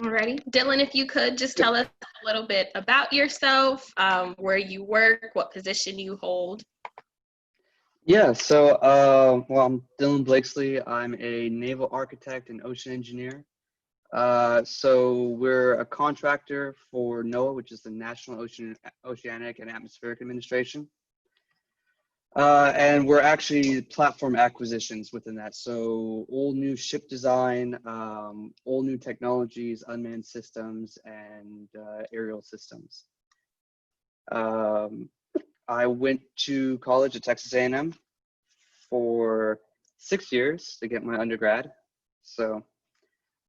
Alrighty. Dylan, if you could just tell us a little bit about yourself, where you work, what position you hold. Yeah, so well, I'm Dylan Blakesley. I'm a naval architect and ocean engineer. So we're a contractor for NOAA, which is the National Oceanic and Atmospheric Administration. And we're actually platform acquisitions within that. So all new ship design, all new technologies, unmanned systems, and aerial systems. I went to college at Texas A&M for 6 years to get my undergrad. So,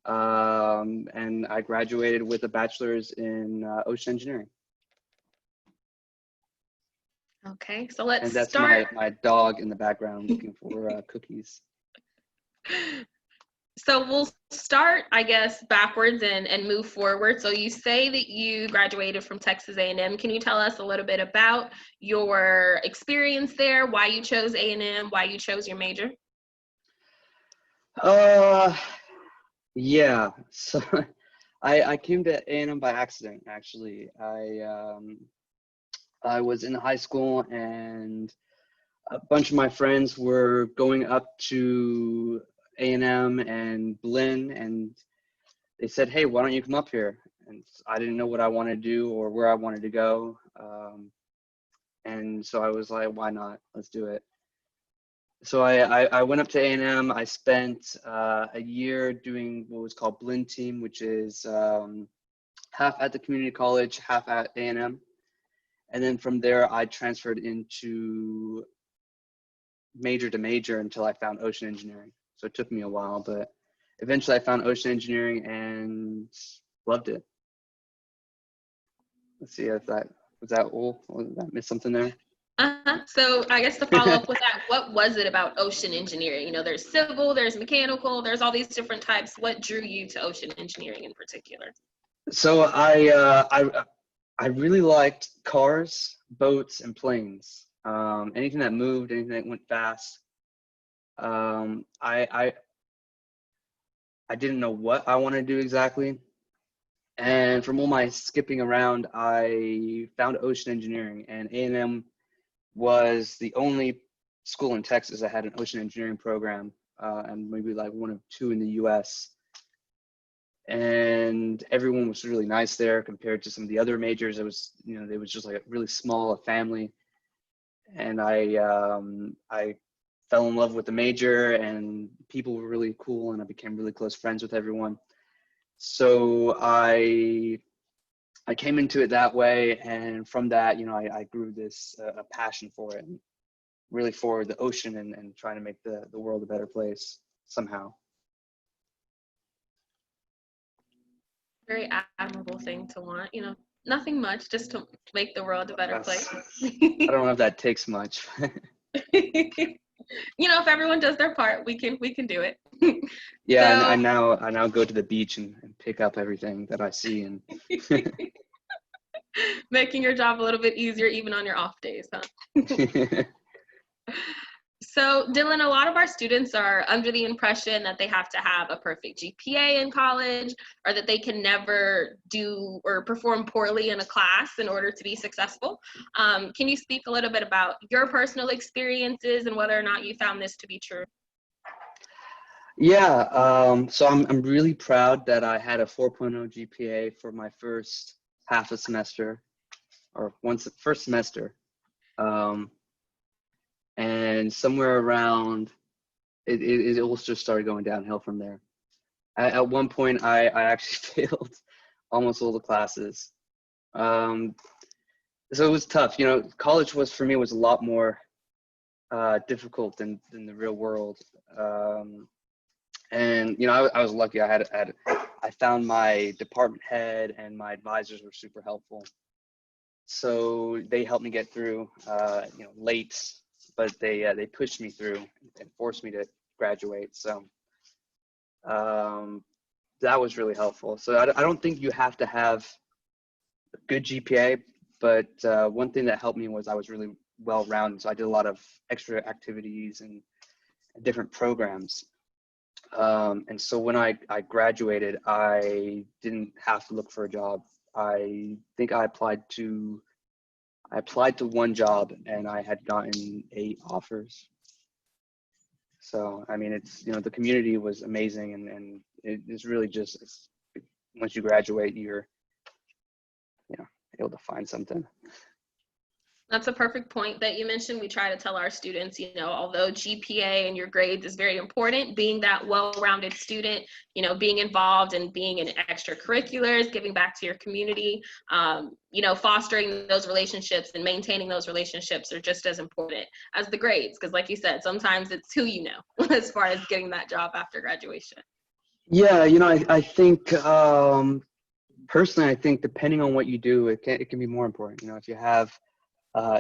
and I graduated with a bachelor's in ocean engineering. Okay, so let's and that's start. my dog in the background looking for cookies. So we'll start, I guess, backwards and move forward. So you say that you graduated from Texas A&M. Can you tell us a little bit about your experience there, why you chose A&M, why you chose your major? Yeah, so I came to A&M by accident, actually. I was in high school and a bunch of my friends were going up to A&M and Berlin, and they said, hey, why don't you come up here? And I didn't know what I wanted to do or where I wanted to go. And so I was like, why not? Let's do it. So I went up to A&M. I spent a year doing what was called Blend Team, which is half at the community college, half at A&M. And then from there, I transferred into major to major until I found ocean engineering. So it took me a while, but eventually I found ocean engineering and loved it. Let's see if that was that all. Did I miss something there? So I guess to follow up with that, what was it about ocean engineering? You know, there's civil, there's mechanical, there's all these different types. What drew you to ocean engineering in particular? So I really liked cars, boats, and planes. Anything that moved, anything that went fast. I didn't know what I wanted to do exactly. And from all my skipping around, I found ocean engineering, and A&M was the only school in Texas that had an ocean engineering program, and maybe like one of two in the US. And everyone was really nice there compared to some of the other majors. It was, you know, it was just like a really small family. And I fell in love with the major, and people were really cool, and I became really close friends with everyone. So I came into it that way, and from that, you know, I grew this a passion for it, and really for the ocean and trying to make the world a better place somehow. Very admirable thing to want, you know, nothing much, just to make the world a better place. I don't know if that takes much. You know, if everyone does their part, we can do it. Yeah, So, I now go to the beach and pick up everything that I see, and making your job a little bit easier even on your off days, huh? So, Dylan, a lot of our students are under the impression that they have to have a perfect GPA in college, or that they can never do or perform poorly in a class in order to be successful. Can you speak a little bit about your personal experiences and whether or not you found this to be true? Yeah, so I'm really proud that I had a 4.0 GPA for my first half a semester, or first semester. And somewhere around, it all just started going downhill from there. At one point, I actually failed almost all the classes. So it was tough. You know, college for me was a lot more difficult than the real world. And you know, I was lucky. I found my department head and my advisors were super helpful. So they helped me get through. You know, late, but they pushed me through and forced me to graduate. So that was really helpful. So I don't think you have to have a good GPA, but one thing that helped me was I was really well-rounded. So I did a lot of extra activities and different programs. And so when I graduated, I didn't have to look for a job. I think I applied to one job and I had gotten 8 offers. So, I mean, it's, the community was amazing, and it's really just, once you graduate, you're, able to find something. That's a perfect point that you mentioned. We try to tell our students, although GPA and your grades is very important, being that well-rounded student, being involved and being in extracurriculars, giving back to your community, fostering those relationships and maintaining those relationships are just as important as the grades. Because like you said, sometimes it's who you know as far as getting that job after graduation. Yeah, I think, personally, I think depending on what you do, it can be more important. If you have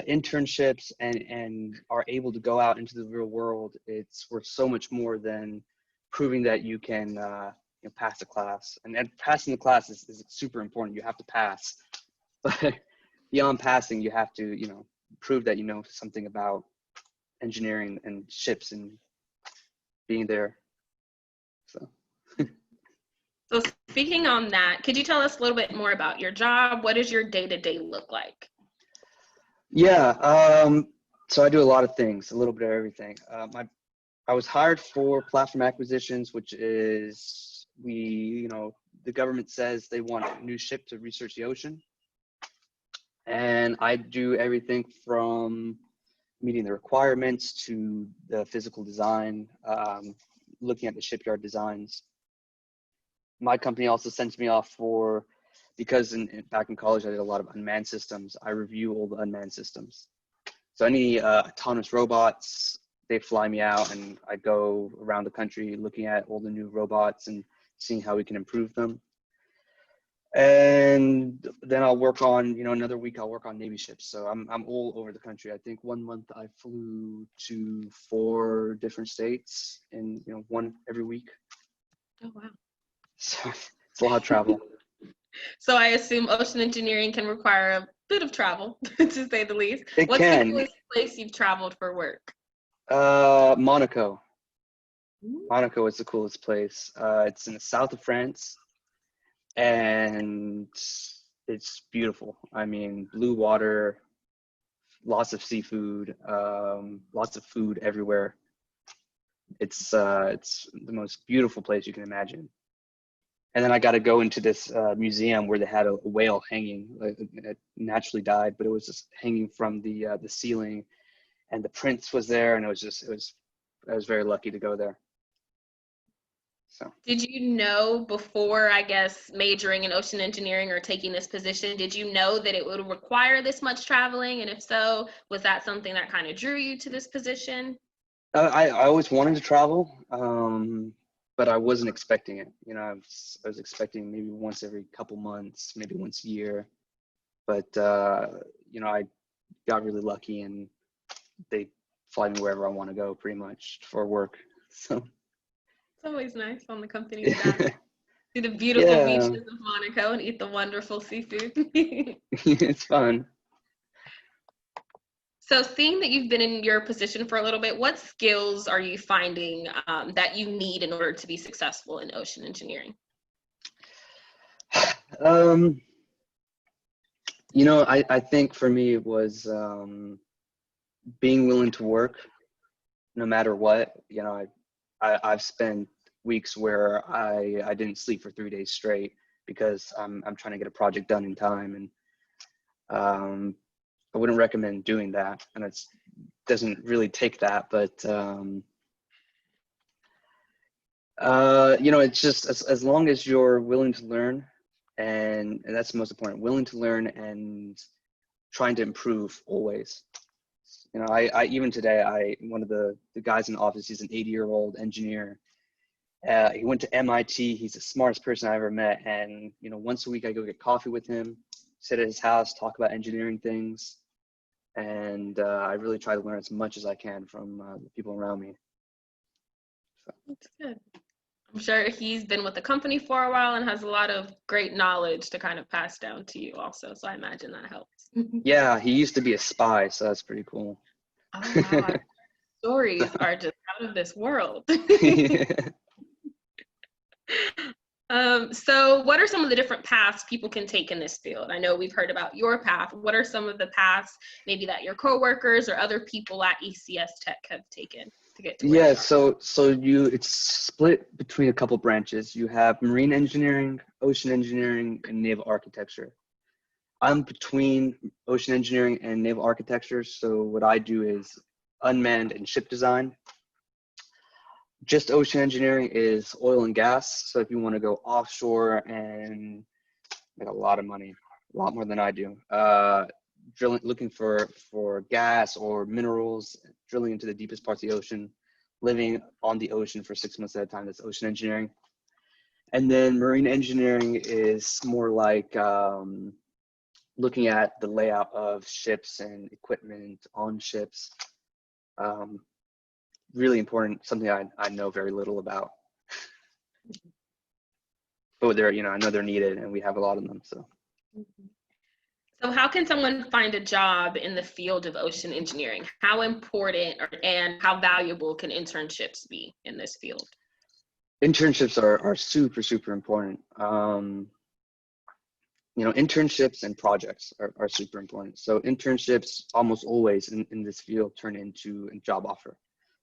internships and are able to go out into the real world, it's worth so much more than proving that you can pass the class. And passing the class is super important. You have to pass, but beyond passing, you have to prove that you know something about engineering and ships and being there. So speaking on that, could you tell us a little bit more about your job? What does your day-to-day look like? Yeah, so I do a lot of things, a little bit of everything. I was hired for platform acquisitions, which is the government says they want a new ship to research the ocean. And I do everything from meeting the requirements to the physical design, looking at the shipyard designs. My company also sends me off because back in college I did a lot of unmanned systems. I review all the unmanned systems. So any autonomous robots, they fly me out and I go around the country looking at all the new robots and seeing how we can improve them. And then I'll work on, another week I'll work on Navy ships. So I'm all over the country. I think one month I flew to 4 different states and, one every week. Oh, wow. So it's a lot of travel. So I assume ocean engineering can require a bit of travel, to say the least. What's the coolest place you've traveled for work? Monaco. Monaco is the coolest place. It's in the south of France, and it's beautiful. I mean, blue water, lots of seafood, lots of food everywhere. It's the most beautiful place you can imagine. And then I got to go into this museum where they had a whale hanging. It naturally died, but it was just hanging from the ceiling, and the prince was there, and I was very lucky to go there. So. Did you know before, I guess, majoring in ocean engineering or taking this position, did you know that it would require this much traveling? And if so, was that something that kind of drew you to this position? I always wanted to travel. But I wasn't expecting it. I was expecting maybe once every couple months, maybe once a year. But, I got really lucky and they fly me wherever I want to go pretty much for work. So it's always nice on the company's back. See the beautiful beaches of Monaco and eat the wonderful seafood. It's fun. So seeing that you've been in your position for a little bit, what skills are you finding that you need in order to be successful in ocean engineering? I think for me it was being willing to work no matter what. I've spent weeks where I didn't sleep for 3 days straight because I'm trying to get a project done in time, and I wouldn't recommend doing that, and it doesn't really take that, but it's just as long as you're willing to learn, and that's the most important, willing to learn and trying to improve always. I even today, one of the guys in the office, he's an 80-year-old engineer. He went to MIT. He's the smartest person I ever met, and once a week I go get coffee with him, sit at his house, talk about engineering things. And I really try to learn as much as I can from the people around me. So. That's good. I'm sure he's been with the company for a while and has a lot of great knowledge to kind of pass down to you also. So I imagine that helps. Yeah, he used to be a spy, so that's pretty cool. Oh, wow. Stories are just out of this world. So what are some of the different paths people can take in this field? I know we've heard about your path. What are some of the paths maybe that your coworkers or other people at ECSTech have taken to get to where they Yeah, are? it's split between a couple branches. You have marine engineering, ocean engineering, and naval architecture. I'm between ocean engineering and naval architecture. So what I do is unmanned and ship design. Just ocean engineering is oil and gas. So if you want to go offshore and make a lot of money, a lot more than I do, drilling, looking for gas or minerals, drilling into the deepest parts of the ocean, living on the ocean for 6 months at a time. That's ocean engineering. And then marine engineering is more like looking at the layout of ships and equipment on ships. Really important, something I know very little about. But they're, I know they're needed and we have a lot of them, so. So how can someone find a job in the field of ocean engineering? How important and how valuable can internships be in this field? Internships are super, super important. Internships and projects are super important. So internships almost always in this field turn into a job offer.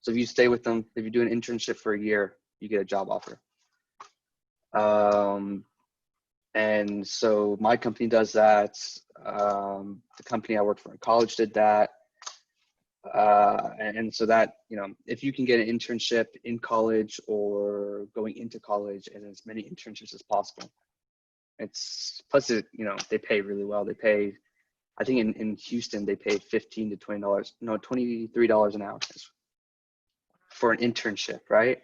So if you stay with them, if you do an internship for a year, you get a job offer. And so my company does that. The company I worked for in college did that. And so that, if you can get an internship in college or going into college and as many internships as possible, it's plus they pay really well. They pay, I think in Houston, they pay $15 to $20, no, $23 an hour for an internship, right?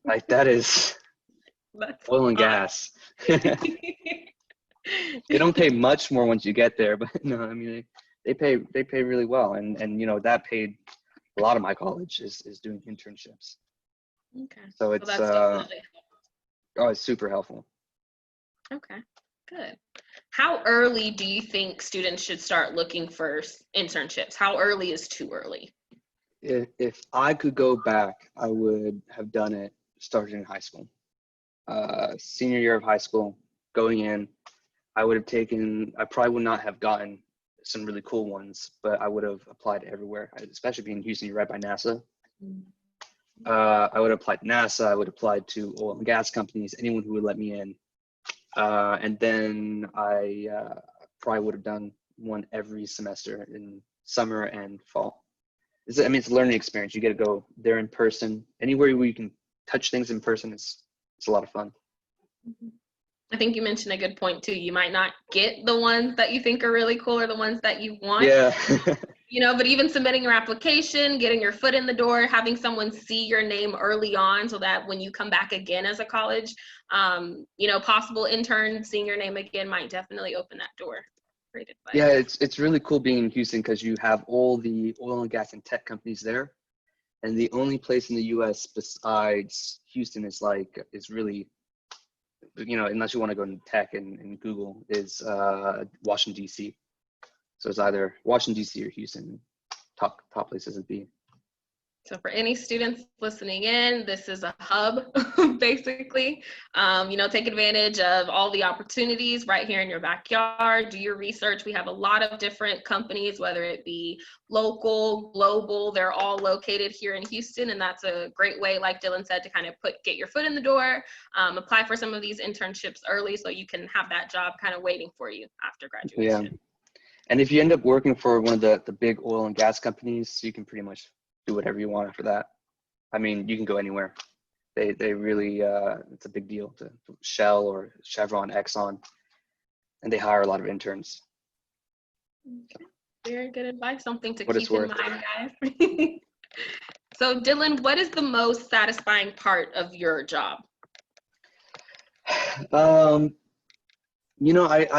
Like that is That's oil and gas. They don't pay much more once you get there, but no, I mean, they pay really well. And that paid a lot of my college is doing internships. Okay. So it's, that's definitely it's super helpful. Okay, good. How early do you think students should start looking for internships? How early is too early? If I could go back, I would have done it starting in high school. Senior year of high school, going in, I probably would not have gotten some really cool ones, but I would have applied everywhere, especially being in Houston, you're right by NASA. I would have applied to NASA, I would have applied to oil and gas companies, anyone who would let me in. And then I probably would have done one every semester in summer and fall. It's a learning experience. You get to go there in person. Anywhere where you can touch things in person, it's a lot of fun. I think you mentioned a good point too. You might not get the ones that you think are really cool or the ones that you want. Yeah. But even submitting your application, getting your foot in the door, having someone see your name early on so that when you come back again as a college, possible intern seeing your name again might definitely open that door. Great advice. Yeah, it's really cool being in Houston because you have all the oil and gas and tech companies there. And the only place in the US besides Houston is really, unless you want to go into tech and Google, is Washington, D.C. So it's either Washington, D.C. or Houston, top places to be. So for any students listening in, this is a hub, basically. Take advantage of all the opportunities right here in your backyard. Do your research. We have a lot of different companies, whether it be local, global, they're all located here in Houston. And that's a great way, like Dylan said, to kind of get your foot in the door, apply for some of these internships early so you can have that job kind of waiting for you after graduation. Yeah. And if you end up working for one of the big oil and gas companies, you can pretty much do whatever you want after that. I mean, you can go anywhere. They really, it's a big deal to Shell or Chevron, Exxon, and they hire a lot of interns. Okay. Very good advice, something to What keep in mind, guys. So Dylan, what is the most satisfying part of your job? I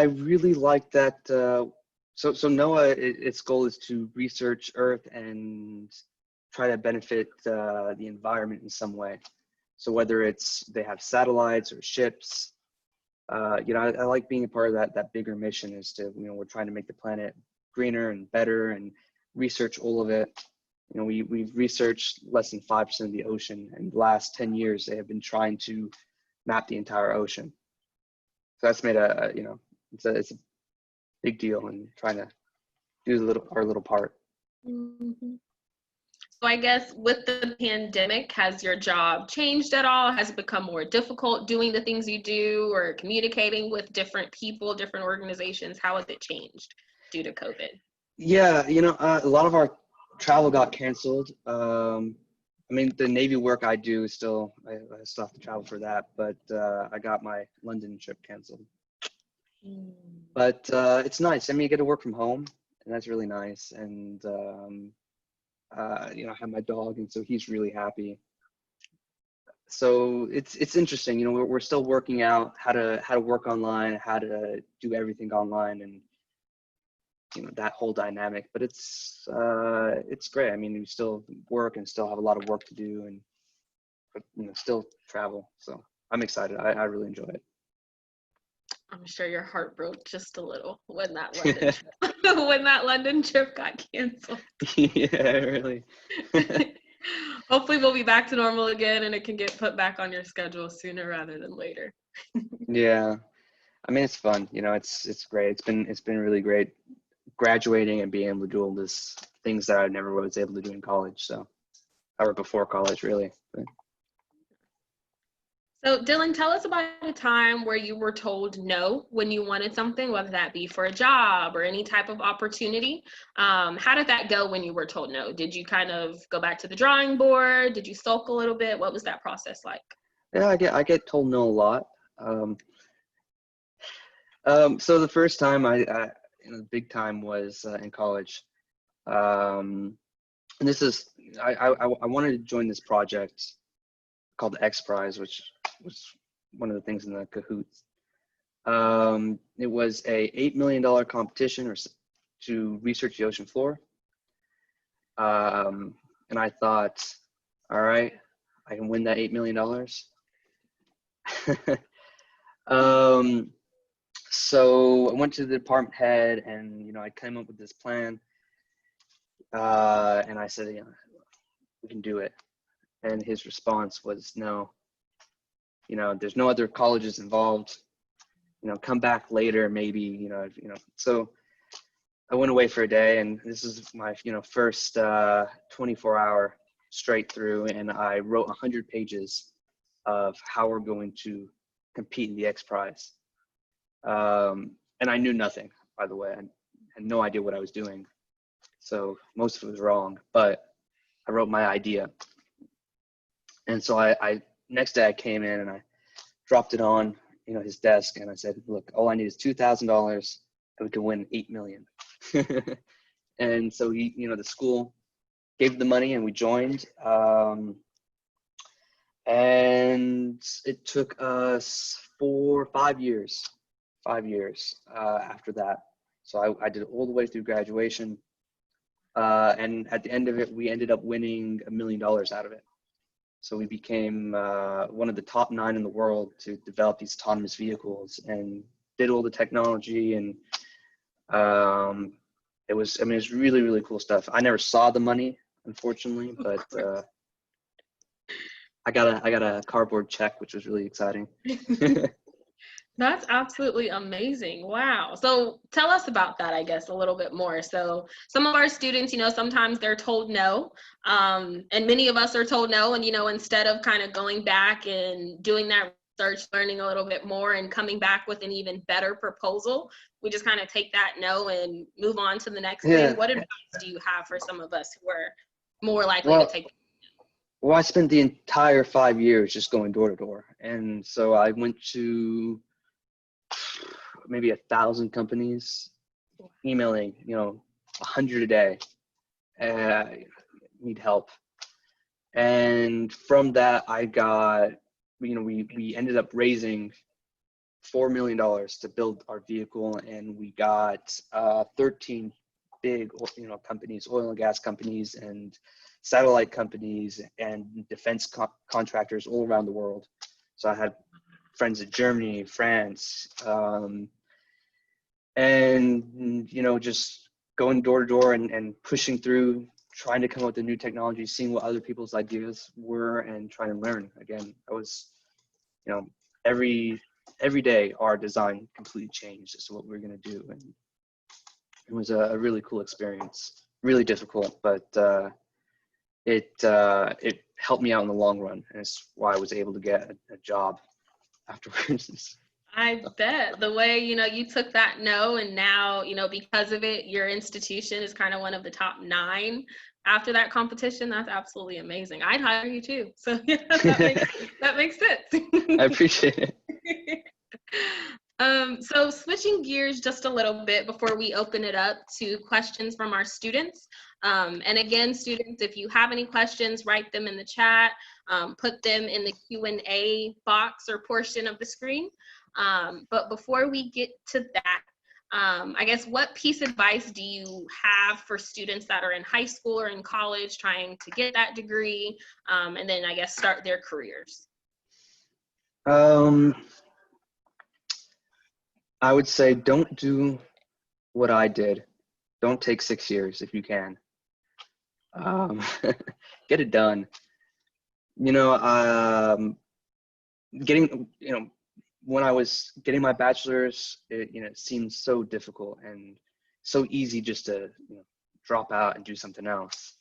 really like that. So NOAA, its goal is to research Earth and try to benefit the environment in some way. So whether they have satellites or ships, I like being a part of that bigger mission is to, we're trying to make the planet greener and better and research all of it. we've researched less than 5% of the ocean, and the last 10 years they have been trying to map the entire ocean. So that's made it's a big deal in trying to do our little part. Mhm. So I guess with the pandemic, has your job changed at all? Has it become more difficult doing the things you do or communicating with different people, different organizations? How has it changed due to COVID? Yeah, a lot of our travel got canceled. I mean, the Navy work I do is still, I still have to travel for that, but I got my London trip canceled. But it's nice. I mean, you get to work from home, and that's really nice. And I have my dog, and so he's really happy. So it's interesting. We're still working out how to work online, how to do everything online, and that whole dynamic. But it's great. I mean, we still work and still have a lot of work to do, and still travel. So I'm excited. I really enjoy it. I'm sure your heart broke just a little when that London trip, when that London trip got canceled. Yeah, really. Hopefully we'll be back to normal again and it can get put back on your schedule sooner rather than later. Yeah. I mean, it's fun. It's great. It's been really great graduating and being able to do all these things that I never was able to do in college. So, or before college, really. But. So Dylan, tell us about a time where you were told no when you wanted something, whether that be for a job or any type of opportunity. How did that go when you were told no? Did you kind of go back to the drawing board? Did you sulk a little bit? What was that process like? Yeah, I get told no a lot. So the first time the big time was in college. And this is I wanted to join this project called the X Prize, which was one of the things in the cahoots. It was a $8 million competition to research the ocean floor. And I thought, all right, I can win that $8 million. So I went to the department head, and I came up with this plan. And I said, we can do it. And his response was, no. There's no other colleges involved. Come back later, maybe. So I went away for a day, and this is my first 24-hour straight through, and I wrote 100 pages of how we're going to compete in the X Prize. And I knew nothing, by the way. I had no idea what I was doing, so most of it was wrong. But I wrote my idea, and so I next day I came in and I dropped it on his desk, and I said, look, all I need is $2,000 and we can win $8 million. And so the school gave the money and we joined. And it took us 5 years after that. So I did it all the way through graduation. And at the end of it, we ended up winning $1 million out of it. So we became one of the top 9 in the world to develop these autonomous vehicles, and did all the technology. And it was really, really cool stuff. I never saw the money, unfortunately, but I got a cardboard check, which was really exciting. That's absolutely amazing. Wow. So tell us about that, I guess, a little bit more. So some of our students, sometimes they're told no, and many of us are told no. And, instead of kind of going back and doing that research, learning a little bit more and coming back with an even better proposal, we just kind of take that no and move on to the next thing. What advice do you have for some of us who are more likely to take? Well, I spent the entire 5 years just going door to door. And so I went to maybe 1,000 companies, emailing, 100 a day, need help. And from that, I got, we ended up raising $4 million to build our vehicle, and we got 13 big, companies, oil and gas companies, and satellite companies, and defense contractors all around the world. So I had friends in Germany, France, and just going door to door and pushing through trying to come up with a new technology, seeing what other people's ideas were, and trying to learn. Again, I was, you know, every day our design completely changed as to what we were going to do, and it was a really cool experience. Really difficult, but it helped me out in the long run, and it's why I was able to get a job afterwards. I bet the way, you took that no, and now, because of it, your institution is kind of one of the top 9 after that competition. That's absolutely amazing. I'd hire you too. So yeah, that makes sense. I appreciate it. So switching gears just a little bit before we open it up to questions from our students. And again, students, if you have any questions, write them in the chat, put them in the Q&A box or portion of the screen. But before we get to that, I guess, what piece of advice do you have for students that are in high school or in college trying to get that degree, and then I guess start their careers? I would say don't do what I did. Don't take 6 years if you can. Get it done. When I was getting my bachelor's, it seemed so difficult and so easy just to drop out and do something else.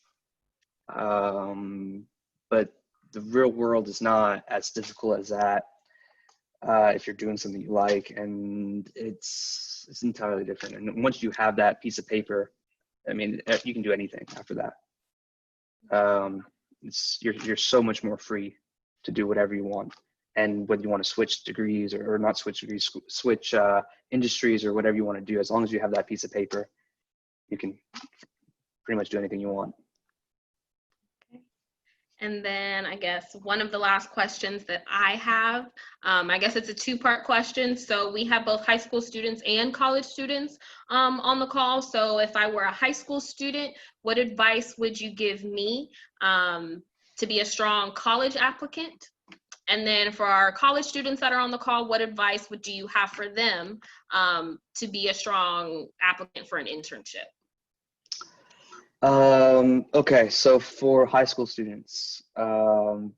But the real world is not as difficult as that. If you're doing something you like, and it's entirely different. And once you have that piece of paper, I mean, you can do anything after that. You're so much more free to do whatever you want. And whether you want to switch degrees or not switch degrees, switch industries or whatever you want to do, as long as you have that piece of paper, you can pretty much do anything you want. And then I guess one of the last questions that I have, I guess it's a 2-part question. So we have both high school students and college students on the call. So if I were a high school student, what advice would you give me to be a strong college applicant? And then for our college students that are on the call, what advice would you have for them to be a strong applicant for an internship? Okay, so for high school students, college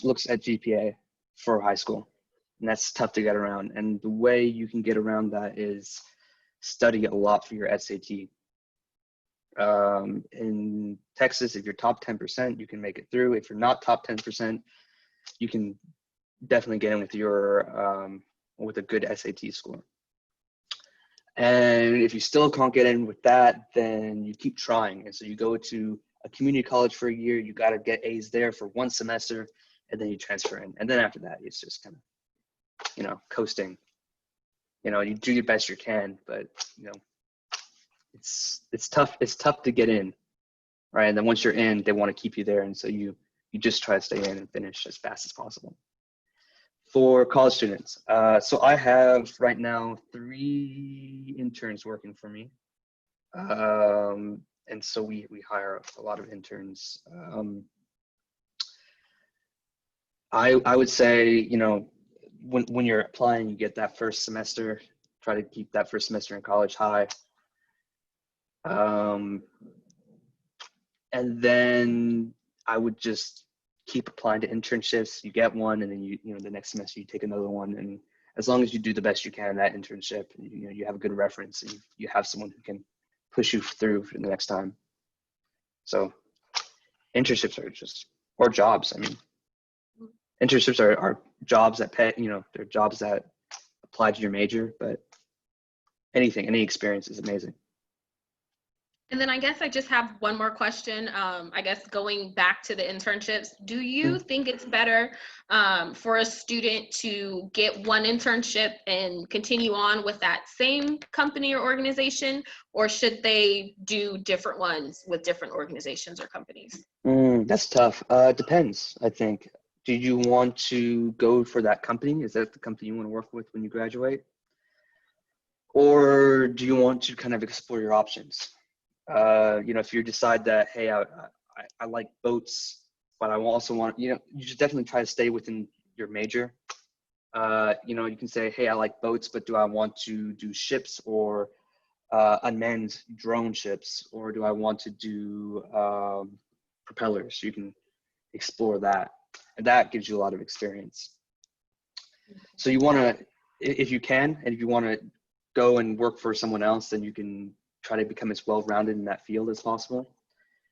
looks at GPA for high school, and that's tough to get around. And the way you can get around that is study a lot for your SAT. In Texas, if you're top 10%, you can make it through. If you're not top 10%, you can definitely get in with a good SAT score. And if you still can't get in with that, then you keep trying. And so you go to a community college for a year, you got to get A's there for 1 semester, and then you transfer in. And then after that, it's just kind of, coasting. You do your best you can, but, it's tough. It's tough to get in, right? And then once you're in, they want to keep you there. And so you just try to stay in and finish as fast as possible. For college students, so I have right now 3 interns working for me, and so we hire a lot of interns. I would say, when you're applying, you get that first semester, try to keep that first semester in college high, and then I would just keep applying to internships. You get one, and then the next semester you take another one. And as long as you do the best you can in that internship, you have a good reference, and you have someone who can push you through for the next time. So internships or jobs. I mean, internships are jobs that pay, they're jobs that apply to your major, but any experience is amazing. And then I guess I just have one more question. I guess going back to the internships, do you think it's better for a student to get one internship and continue on with that same company or organization, or should they do different ones with different organizations or companies? That's tough. Depends, I think. Do you want to go for that company? Is that the company you want to work with when you graduate? Or do you want to kind of explore your options? If you decide that, hey, I like boats, but I also want, you should definitely try to stay within your major. You can say, hey, I like boats, but do I want to do ships or unmanned drone ships, or do I want to do propellers? You can explore that, and that gives you a lot of experience. So you want to, if you can, and if you want to go and work for someone else, then you can try to become as well-rounded in that field as possible.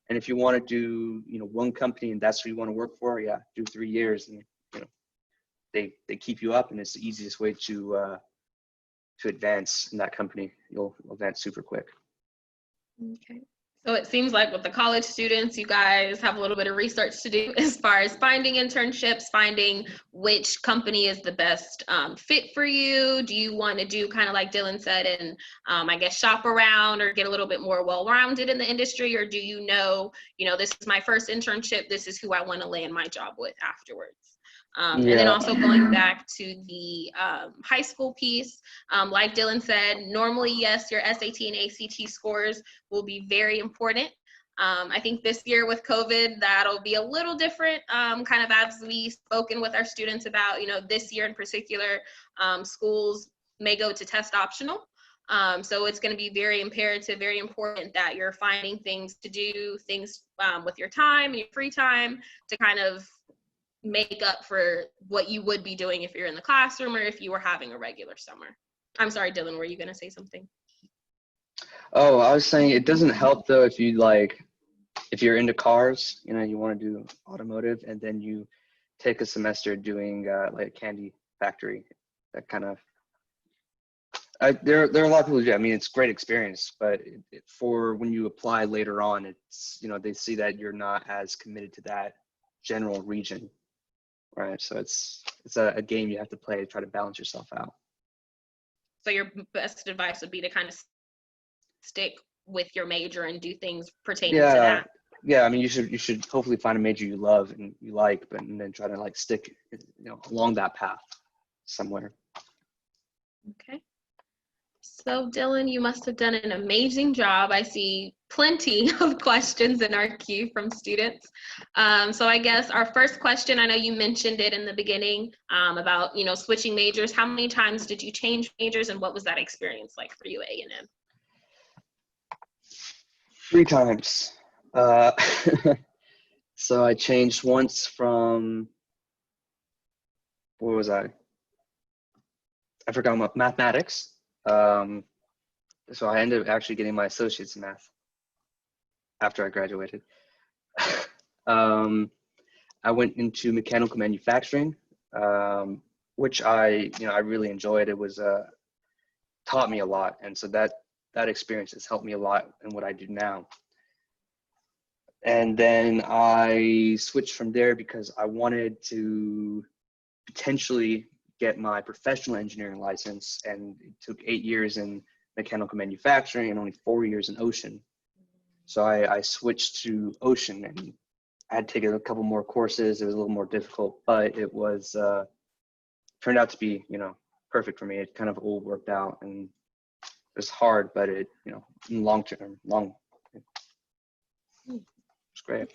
And if you want to do, one company and that's what you want to work for, yeah, do 3 years, and they keep you up, and it's the easiest way to advance in that company. You'll advance super quick. Okay. So it seems like with the college students, you guys have a little bit of research to do as far as finding internships, finding which company is the best fit for you. Do you want to do kind of like Dylan said, and I guess shop around or get a little bit more well-rounded in the industry? Or do you know, this is my first internship, this is who I want to land my job with afterwards? And then also going back to the high school piece, like Dylan said, normally, yes, your SAT and ACT scores will be very important. I think this year with COVID, that'll be a little different, kind of as we've spoken with our students about, this year in particular, schools may go to test optional. So it's going to be very imperative, very important that you're finding things to do, things with your time and your free time to kind of make up for what you would be doing if you're in the classroom or if you were having a regular summer. I'm sorry, Dylan, were you going to say something? Oh, I was saying it doesn't help though if you're into cars, you want to do automotive, and then you take a semester doing like a candy factory, that kind of. There are a lot of people who do. I mean, it's great experience, but for when you apply later on, it's they see that you're not as committed to that general region. Right, so it's a game you have to play to try to balance yourself out. So your best advice would be to kind of stick with your major and do things pertaining to that. Yeah, I mean, you should hopefully find a major you love and you like, and then try to like stick, along that path somewhere. Okay. So Dylan, you must have done an amazing job. I see plenty of questions in our queue from students. So I guess our first question, I know you mentioned it in the beginning about, switching majors. How many times did you change majors, and what was that experience like for you at A&M? 3 times. So I changed once from, what was I forgot my mathematics. So I ended up actually getting my associate's in math after I graduated. I went into mechanical manufacturing, which I really enjoyed. It was taught me a lot, and so that experience has helped me a lot in what I do now. And then I switched from there because I wanted to potentially get my professional engineering license, and it took 8 years in mechanical manufacturing and only 4 years in ocean. So I switched to ocean, and I had taken a couple more courses. It was a little more difficult, but it was turned out to be perfect for me. It kind of all worked out, and it was hard, but it in long term, it's great.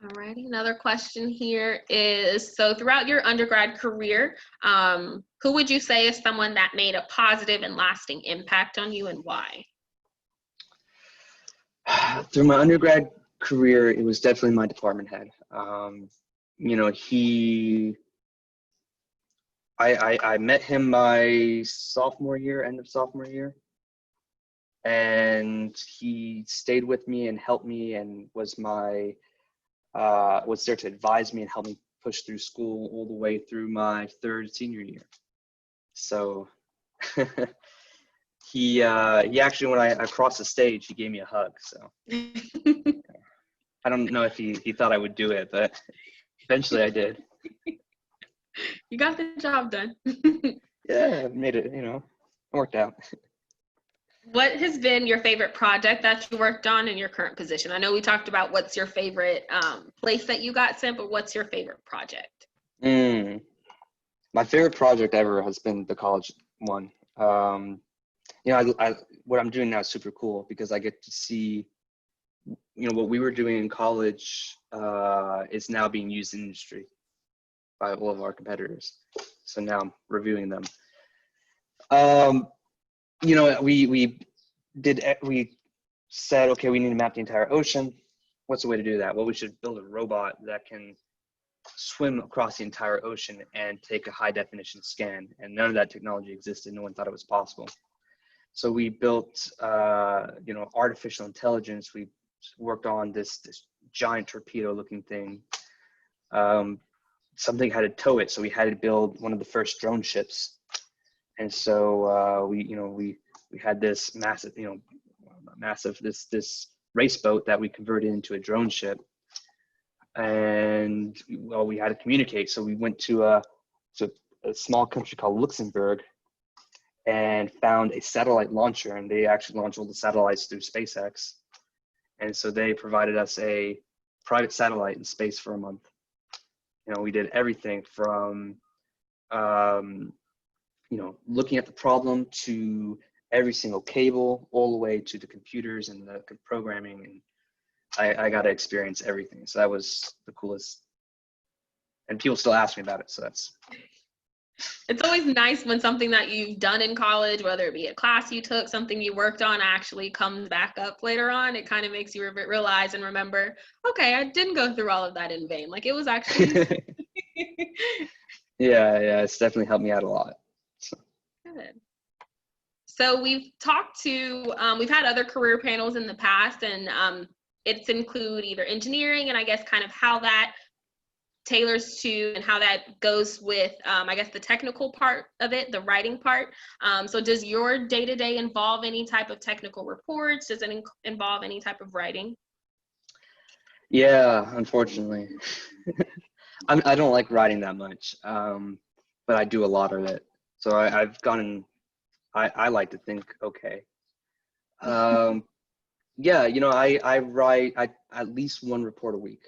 All righty. Another question here is, so throughout your undergrad career, who would you say is someone that made a positive and lasting impact on you, and why? Through my undergrad career, it was definitely my department head. I met him my sophomore year, end of sophomore year, and he stayed with me and helped me and was there to advise me and help me push through school all the way through my 3rd senior year. So he actually, when I crossed the stage, he gave me a hug. So I don't know if he thought I would do it, but eventually I did. You got the job done. Yeah, I made it, it worked out. What has been your favorite project that you worked on in your current position? I know we talked about what's your favorite place that you got sent, but what's your favorite project? My favorite project ever has been the college one. What I'm doing now is super cool because I get to see, what we were doing in college is now being used in industry by all of our competitors. So now I'm reviewing them. we said, okay, we need to map the entire ocean. What's the way to do that? Well, we should build a robot that can swim across the entire ocean and take a high definition scan. And none of that technology existed. No one thought it was possible. So we built, artificial intelligence. We worked on this giant torpedo looking thing. Something had to tow it. So we had to build one of the first drone ships. And so we had this massive, this race boat that we converted into a drone ship. And we had to communicate. So we went to a small country called Luxembourg and found a satellite launcher, and they actually launched all the satellites through SpaceX. And so they provided us a private satellite in space for a month. We did everything from, looking at the problem to every single cable, all the way to the computers and the programming. And I got to experience everything. So that was the coolest. And people still ask me about it. So it's always nice when something that you've done in college, whether it be a class you took, something you worked on, actually comes back up later on. It kind of makes you realize and remember, okay, I didn't go through all of that in vain. Like, it was actually. Yeah, it's definitely helped me out a lot. So. Good. So we've had other career panels in the past, and it's include either engineering and I guess kind of how that tailors to and how that goes with, I guess, the technical part of it, the writing part. So does your day-to-day involve any type of technical reports? Does it involve any type of writing? Yeah, unfortunately. I don't like writing that much, but I do a lot of it. So I've gotten, I like to think, okay. Yeah, I write at least one report a week.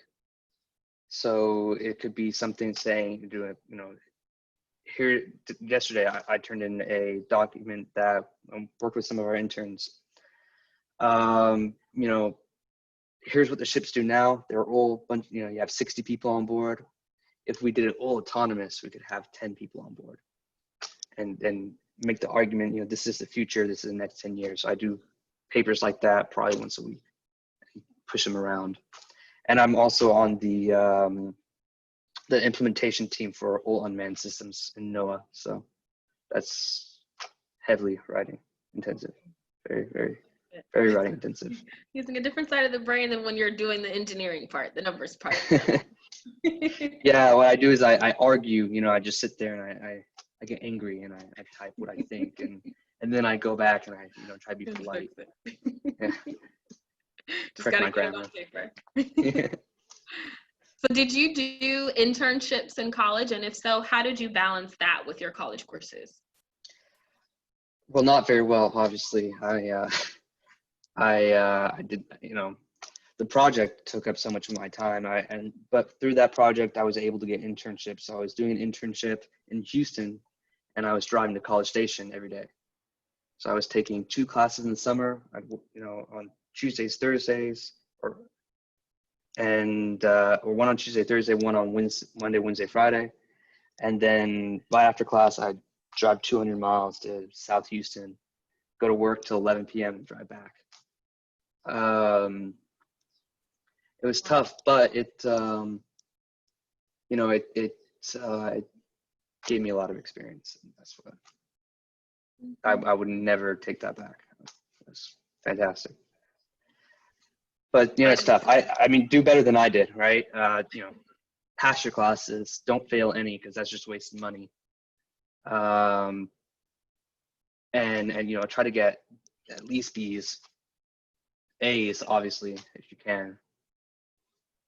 So it could be something saying, here, yesterday I turned in a document that worked with some of our interns. Here's what the ships do now. They're all, you have 60 people on board. If we did it all autonomous, we could have 10 people on board and make the argument, this is the future, this is the next 10 years. So I do papers like that probably once a week, push them around. And I'm also on the implementation team for all unmanned systems in NOAA. So that's heavily writing intensive, very, very, very writing intensive. Using a different side of the brain than when you're doing the engineering part, the numbers part. Yeah, what I do is I argue, I just sit there and I get angry and I type what I think and then I go back and I try to be polite. Yeah. Just gotta get it on paper. Yeah. So did you do internships in college? And if so, how did you balance that with your college courses? Well, not very well, obviously. I did, the project took up so much of my time. But through that project, I was able to get internships. So I was doing an internship in Houston, and I was driving to College Station every day. So I was taking 2 classes in the summer, on Tuesdays, Thursdays, or one on Tuesday, Thursday, one on Monday, Wednesday, Friday. And then right after class, I'd drive 200 miles to South Houston, go to work till 11 p.m. and drive back. It was tough, but it gave me a lot of experience. And that's what I would never take that back. It was fantastic. But it's tough. I mean, do better than I did, right? Pass your classes, don't fail any, because that's just wasting money. And try to get at least B's, A's, obviously, if you can.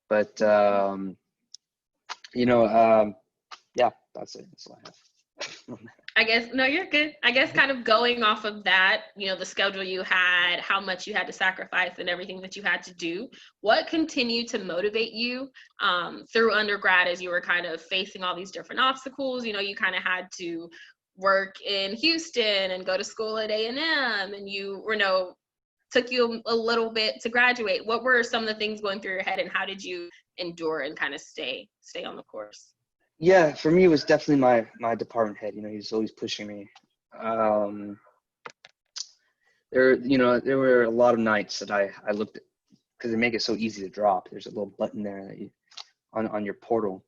But yeah, that's it. That's all I have. I guess, no, you're good. I guess kind of going off of that, the schedule you had, how much you had to sacrifice and everything that you had to do, what continued to motivate you through undergrad as you were kind of facing all these different obstacles? You kind of had to work in Houston and go to school at A&M, and took you a little bit to graduate. What were some of the things going through your head, and how did you endure and kind of stay on the course? Yeah, for me, it was definitely my department head. He's always pushing me. there were a lot of nights that I looked at, because they make it so easy to drop. There's a little button there that you on your portal.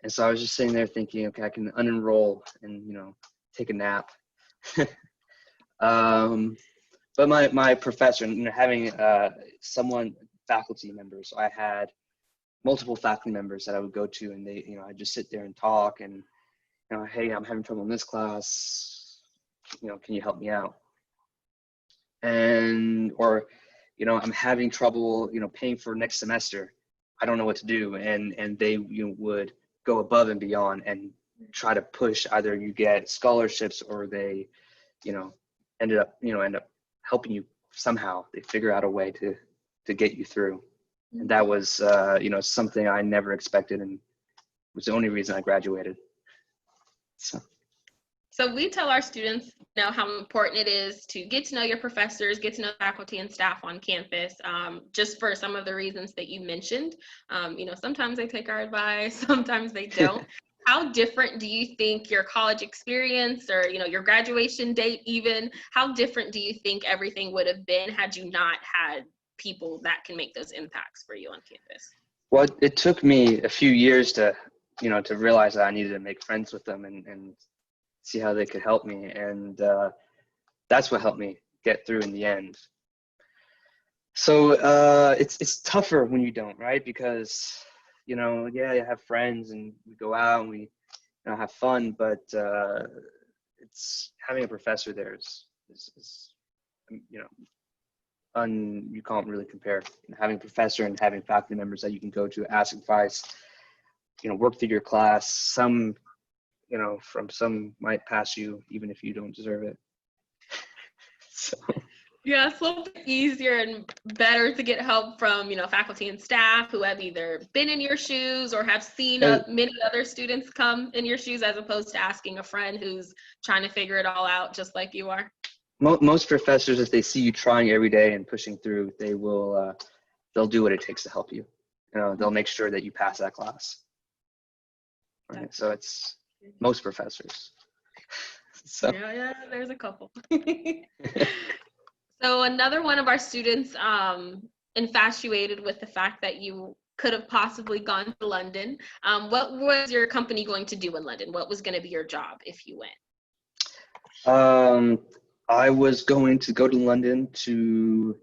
And so I was just sitting there thinking, okay, I can unenroll and, take a nap. But my professor, having faculty members, so I had multiple faculty members that I would go to, and they, I'd just sit there and talk, and, hey, I'm having trouble in this class, can you help me out? Or I'm having trouble, paying for next semester. I don't know what to do. And they would go above and beyond and try to push, either you get scholarships or they, end up helping you somehow. They figure out a way to get you through. And that was, something I never expected, and was the only reason I graduated. So we tell our students, how important it is to get to know your professors, get to know faculty and staff on campus, just for some of the reasons that you mentioned. Sometimes they take our advice, sometimes they don't. How different do you think your college experience, or, your graduation date even, how different do you think everything would have been had you not had people that can make those impacts for you on campus? Well, it took me a few years to realize that I needed to make friends with them and see how they could help me. And that's what helped me get through in the end. So it's tougher when you don't, right? Because, you have friends and we go out and we have fun, but it's having a professor there is you can't really compare. Having a professor and having faculty members that you can go to, ask advice, work through your class. Some might pass you even if you don't deserve it. So. Yeah, it's a little bit easier and better to get help from, faculty and staff who have either been in your shoes or have seen many other students come in your shoes, as opposed to asking a friend who's trying to figure it all out just like you are. Most professors, if they see you trying every day and pushing through, they'll do what it takes to help you. They'll make sure that you pass that class. Right? So it's most professors. So. Yeah, there's a couple. So another one of our students infatuated with the fact that you could have possibly gone to London. What was your company going to do in London? What was going to be your job if you went? I was going to go to London to,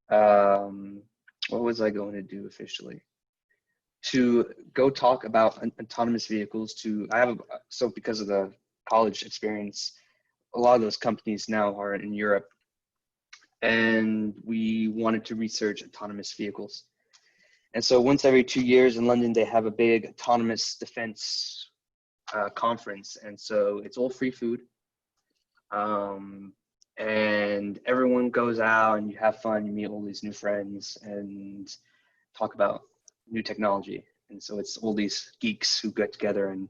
what was I going to do officially? To go talk about autonomous vehicles because of the college experience, a lot of those companies now are in Europe, and we wanted to research autonomous vehicles. And so once every 2 years in London, they have a big autonomous defense conference. And so it's all free food. And everyone goes out and you have fun, you meet all these new friends and talk about new technology. And so it's all these geeks who get together and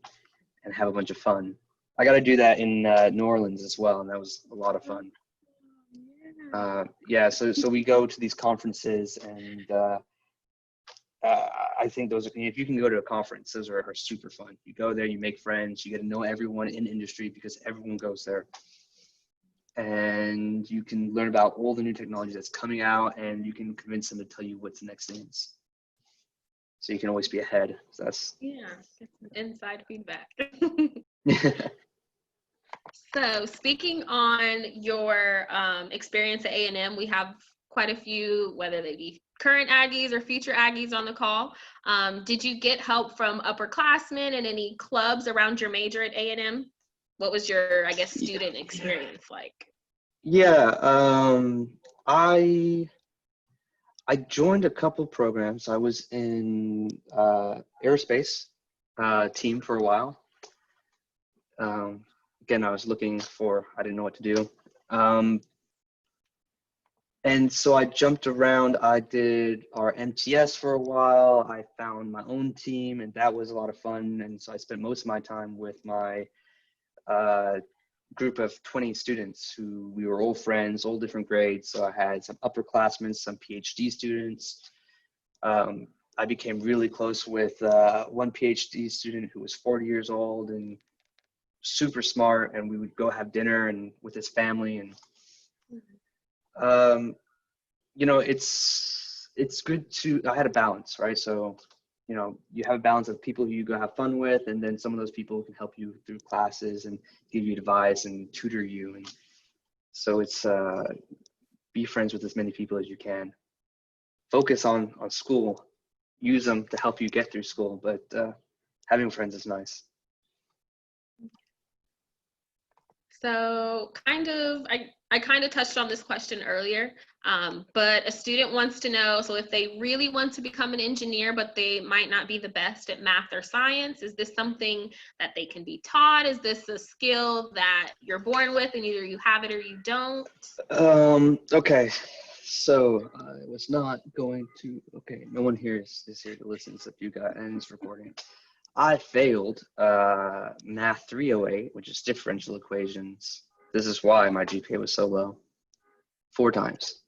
have a bunch of fun. I got to do that in New Orleans as well, and that was a lot of fun. So we go to these conferences, and I think those, if you can go to a conference, those are super fun. You go there, you make friends, you get to know everyone in industry because everyone goes there. And you can learn about all the new technology that's coming out, and you can convince them to tell you what's the next thing is. So you can always be ahead. So that's get some inside feedback. So speaking on your experience at A&M, we have quite a few, whether they be current Aggies or future Aggies on the call. Did you get help from upperclassmen and any clubs around your major at A&M? What was your, student experience like? Yeah, I joined a couple programs. I was in aerospace team for a while. Again, I didn't know what to do. And so I jumped around. I did our MTS for a while. I found my own team, and that was a lot of fun. And so I spent most of my time with my group of 20 students who we were all friends, all different grades. So I had some upperclassmen, some PhD students. I became really close with one PhD student who was 40 years old and super smart, and we would go have dinner and with his family, and You know, it's good to, I had a balance, right? So, you know, you have a balance of people who you go have fun with, and then some of those people can help you through classes and give you advice and tutor you. And so it's be friends with as many people as you can. Focus on school, use them to help you get through school, but having friends is nice. So I kind of touched on this question earlier, but a student wants to know, so if they really want to become an engineer, but they might not be the best at math or science, is this something that they can be taught? Is this a skill that you're born with and either you have it or you don't? Okay, so I was not going to, okay, no one here is here to listen except you guys and it's recording. I failed Math 308, which is differential equations. This is why my GPA was so low. 4 times.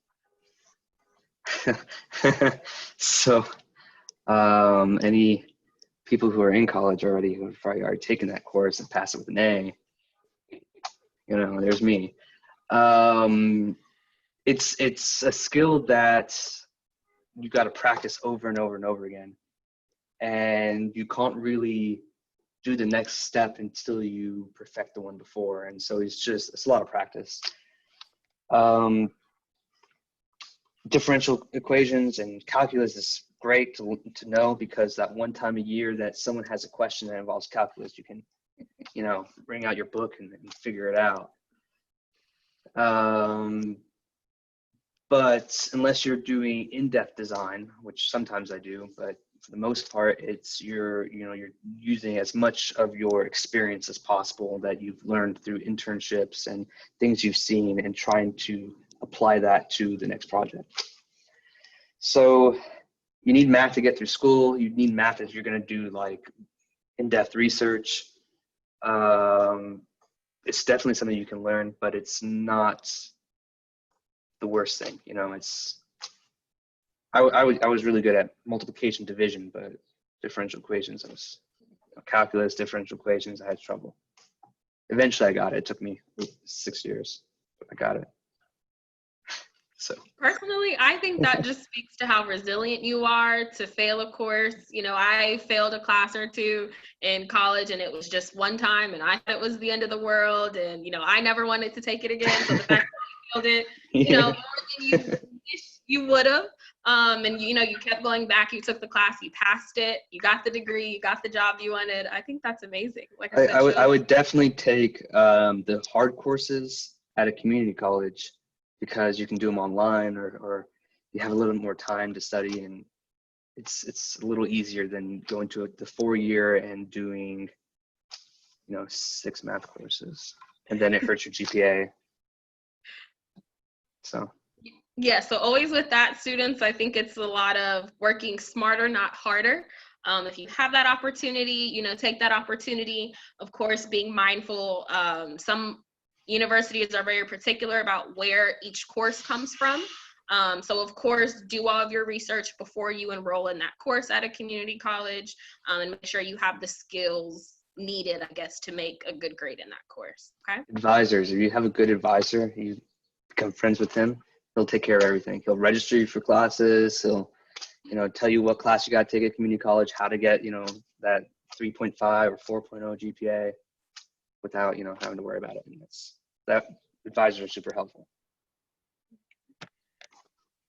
So any people who are in college already who have probably already taken that course and passed it with an A, you know, there's me. It's a skill that you got to practice over and over and over again. And you can't really do the next step until you perfect the one before. And so it's a lot of practice. Differential equations and calculus is great to know, because that one time a year that someone has a question that involves calculus, you can, you know, bring out your book and figure it out. But unless you're doing in-depth design, which sometimes I do, but for the most part, it's you're using as much of your experience as possible that you've learned through internships and things you've seen, and trying to apply that to the next project. So you need math to get through school. You need math if you're going to do like in-depth research. It's definitely something you can learn, but it's not the worst thing. You know, I was really good at multiplication, division, but differential equations, calculus, differential equations, I had trouble. Eventually I got it. It took me 6 years, but I got it. So personally, I think that just speaks to how resilient you are to fail a course. You know, I failed a class or two in college, and it was just one time, and I thought it was the end of the world, and, you know, I never wanted to take it again. So the fact that you failed it, you know, more than you wish you would have. And, you know, you kept going back, you took the class, you passed it, you got the degree, you got the job you wanted. I think that's amazing. Like I said, I would definitely take the hard courses at a community college, because you can do them online, or you have a little more time to study, and it's a little easier than going to the 4-year and doing, you know, 6 math courses, and then it hurts your GPA. So yeah, so always with that, students, I think it's a lot of working smarter, not harder. If you have that opportunity, you know, take that opportunity. Of course, being mindful. Some universities are very particular about where each course comes from. So of course, do all of your research before you enroll in that course at a community college, and make sure you have the skills needed, I guess, to make a good grade in that course. Okay. advisors, if you have a good advisor, you become friends with him, he'll take care of everything. He'll register you for classes. He'll, you know, tell you what class you got to take at community college, how to get, you know, that 3.5 or 4.0 GPA without, you know, having to worry about it. And that advisors are super helpful.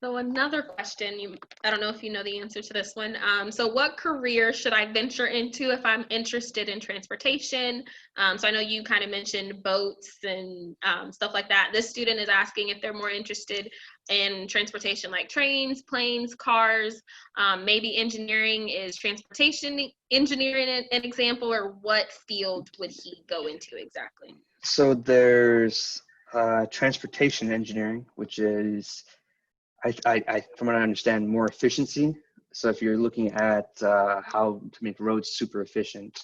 So another question, I don't know if you know the answer to this one. So what career should I venture into if I'm interested in transportation? So I know you kind of mentioned boats and stuff like that. This student is asking if they're more interested in transportation, like trains, planes, cars, maybe engineering. Is transportation engineering an example, or what field would he go into exactly? So there's transportation engineering, which is, from what I understand, more efficiency. So if you're looking at how to make roads super efficient,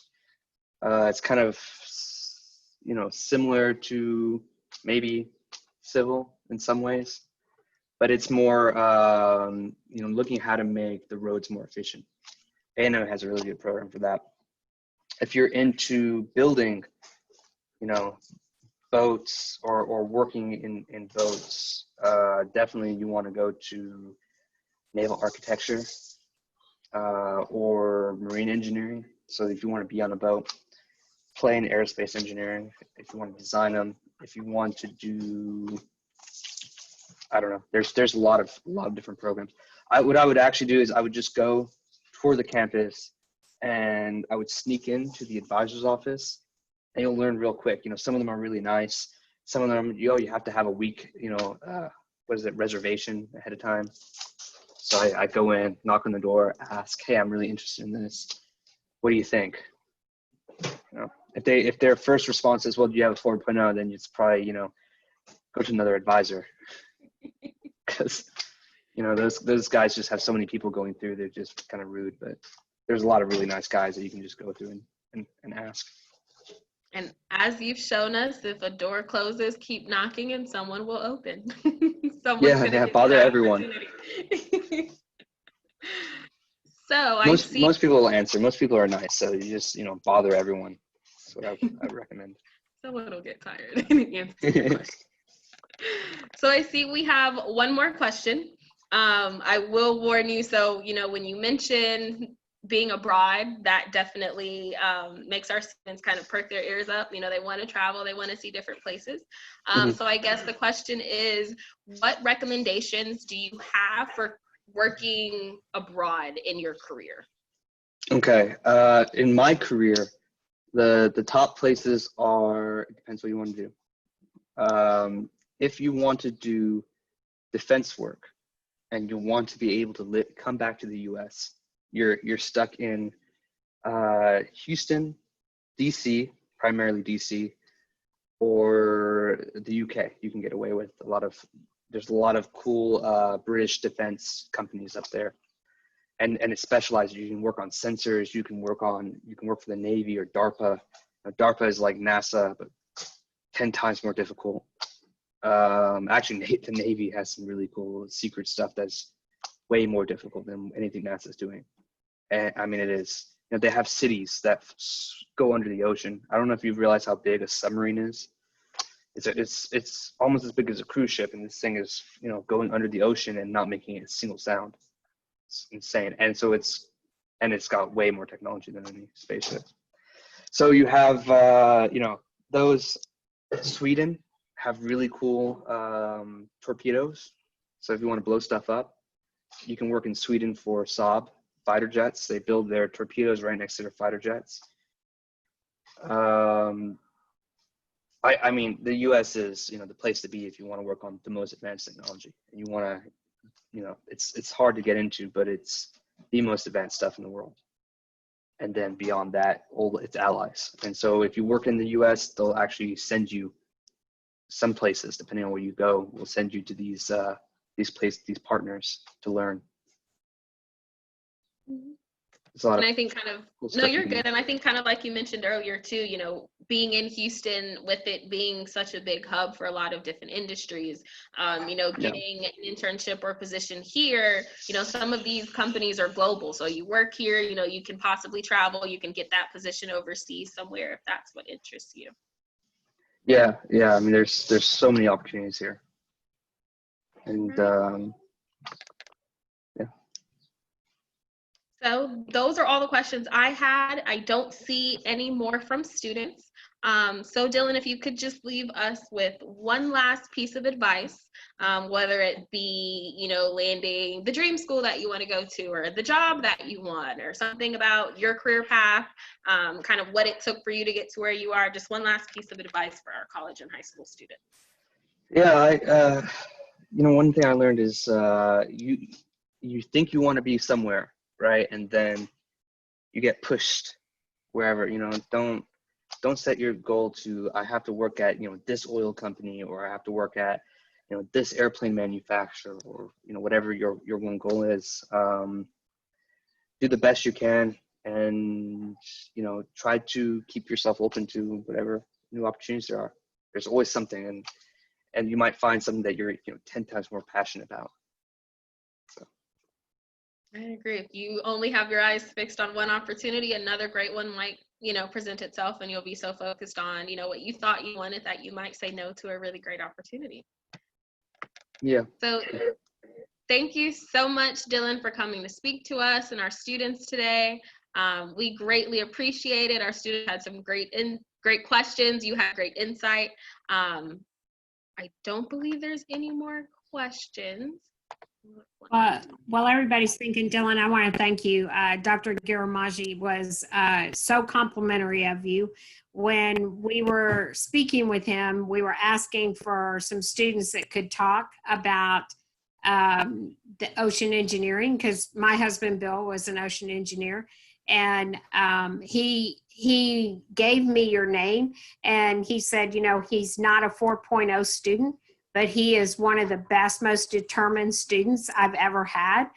it's kind of, you know, similar to maybe civil in some ways, but it's more, you know, looking at how to make the roads more efficient. A&M has a really good program for that. If you're into building, you know, boats or working in boats, definitely you want to go to naval architecture or marine engineering. So if you want to be on a boat, play in aerospace engineering. If you want to design them, if you want to do, I don't know, there's a lot of different programs. What I would actually do is I would just go tour the campus and I would sneak into the advisor's office, and you'll learn real quick. Some of them are really nice. Some of them, you have to have a week, reservation ahead of time. So I go in, knock on the door, ask, hey, I'm really interested in this. What do you think? If their first response is, well, do you have a 4.0, then it's probably, go to another advisor. Because, those guys just have so many people going through, they're just kind of rude. But there's a lot of really nice guys that you can just go through and ask. And as you've shown us, if a door closes, keep knocking and someone will open. Bother everyone. So most people will answer. Most people are nice, so you just bother everyone. That's what I recommend. Someone will get tired and answer. So I see we have one more question. I will warn you. So when you mention being abroad, that definitely makes our students kind of perk their ears up. They want to travel, they want to see different places. So I guess the question is, what recommendations do you have for working abroad in your career? Okay, in my career, the top places are, it depends what you want to do. If you want to do defense work and you want to be able to come back to the US, you're stuck in Houston, DC, primarily DC, or the UK. You can get away with there's a lot of cool British defense companies up there. And it specializes. You can work on sensors, you can work for the Navy or DARPA. DARPA is like NASA, but 10 times more difficult. Actually, the Navy has some really cool secret stuff that's way more difficult than anything NASA's doing. And I mean, it is. They have cities that go under the ocean. I don't know if you've realized how big a submarine is. It's almost as big as a cruise ship, and this thing is going under the ocean and not making a single sound. It's insane. And so it's got way more technology than any spaceship. So you have those. Sweden have really cool torpedoes. So if you want to blow stuff up, you can work in Sweden for Saab fighter jets. They build their torpedoes right next to their fighter jets. I mean, the US is, the place to be if you want to work on the most advanced technology. You want to, it's hard to get into, but it's the most advanced stuff in the world. And then beyond that, all its allies. And so if you work in the US, they'll actually send you some places, depending on where you go, will send you to these partners to learn. And I think you're good. And I think kind of like you mentioned earlier too, being in Houston with it being such a big hub for a lot of different industries, getting an internship or position here, some of these companies are global. So you work here, you can possibly travel, you can get that position overseas somewhere if that's what interests you. Yeah. I mean, there's so many opportunities here. And So those are all the questions I had. I don't see any more from students. So Dylan, if you could just leave us with one last piece of advice, whether it be, landing the dream school that you want to go to, or the job that you want, or something about your career path, kind of what it took for you to get to where you are. Just one last piece of advice for our college and high school students. Yeah, one thing I learned is you think you want to be somewhere, right? And then you get pushed wherever. Don't set your goal to, I have to work at this oil company, or I have to work at this airplane manufacturer, or whatever your one goal is. Do the best you can, and try to keep yourself open to whatever new opportunities there are. There's always something, and you might find something that you're 10 times more passionate about. So I agree. If you only have your eyes fixed on one opportunity, another great one might present itself, and you'll be so focused on, what you thought you wanted, that you might say no to a really great opportunity. Yeah. So thank you so much, Dylan, for coming to speak to us and our students today. We greatly appreciate it. Our students had some great questions. You had great insight. I don't believe there's any more questions. While everybody's thinking, Dylan, I want to thank you. Dr. Giramaji was so complimentary of you. When we were speaking with him, we were asking for some students that could talk about the ocean engineering, because my husband, Bill, was an ocean engineer. And he gave me your name, and he said, he's not a 4.0 student, but he is one of the best, most determined students I've ever had.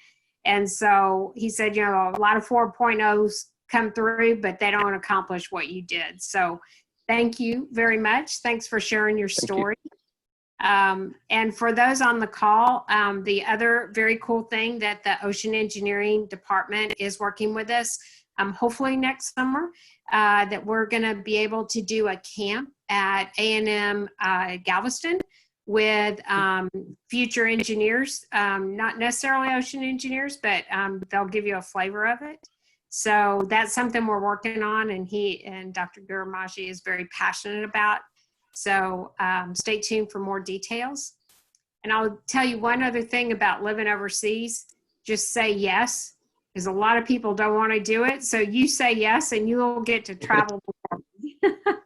And so he said, a lot of 4.0s come through, but they don't accomplish what you did. So thank you very much. Thanks for sharing your story. And for those on the call, the other very cool thing that the Ocean Engineering Department is working with us, hopefully next summer, that we're going to be able to do a camp at A&M Galveston with future engineers, not necessarily ocean engineers, but they'll give you a flavor of it. So that's something we're working on, and he and Dr. Giramaji is very passionate about. So stay tuned for more details. And I'll tell you one other thing about living overseas. Just say yes, because a lot of people don't want to do it. So you say yes, and you'll get to travel the world.